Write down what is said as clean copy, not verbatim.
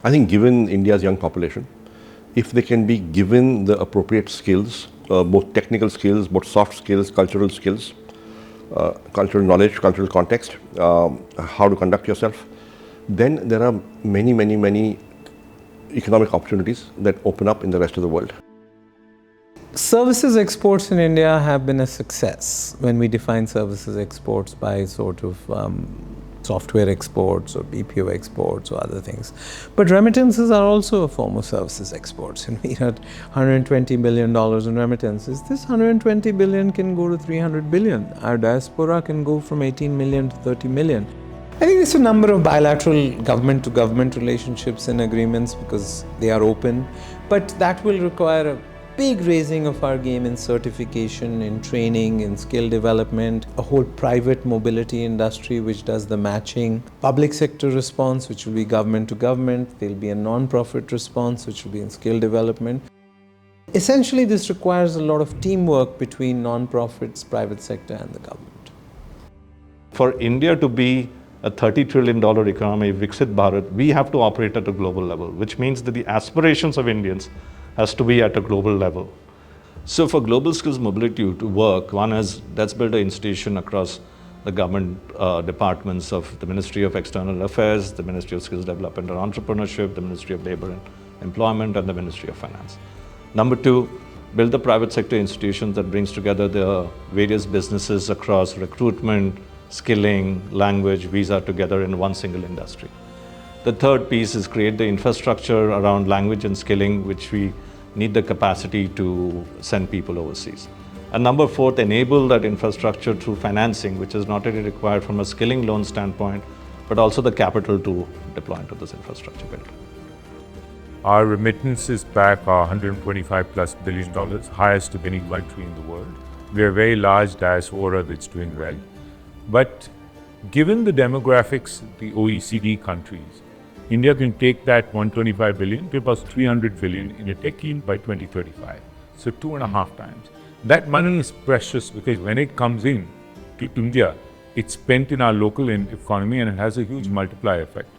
I think given India's young population, if they can be given the appropriate skills, both technical skills, both soft skills, cultural knowledge, cultural context, how to conduct yourself, then there are many economic opportunities that open up in the rest of the world. Services exports in India have been a success when we define services exports by sort of software exports or BPO exports or other things. But remittances are also a form of services exports. And we had $120 billion in remittances. This 120 billion can go to 300 billion. Our diaspora can go from 18 million to 30 million. I think there's a number of bilateral government-to-government relationships and agreements because they are open, but that will require a big raising of our game in certification, in training, in skill development, a whole private mobility industry which does the matching, public sector response which will be government to government, there'll be a non-profit response which will be in skill development. Essentially, this requires a lot of teamwork between non-profits, private sector and the government. For India to be a $30 trillion economy, Viksit Bharat, we have to operate at a global level, which means that the aspirations of Indians has to be at a global level. So for global skills mobility to work, one is, let's build an institution across the government departments of the Ministry of External Affairs, the Ministry of Skills Development and Entrepreneurship, the Ministry of Labour and Employment, and the Ministry of Finance. Number two, build the private sector institutions that brings together the various businesses across recruitment, skilling, language, visa together in one single industry. The third piece is create the infrastructure around language and skilling, which we need the capacity to send people overseas. And number fourth, enable that infrastructure through financing, which is not only required from a skilling loan standpoint, but also the capital to deploy into this infrastructure build. Our remittances back are $125+ billion, highest of any country in the world. We are a very large diaspora that's doing well. But given the demographics of the OECD countries, India can take that 125 billion to about 300 billion in a decade by 2035. So 2.5 times. That money is precious because when it comes in to India, it's spent in our local economy and it has a huge multiplier effect.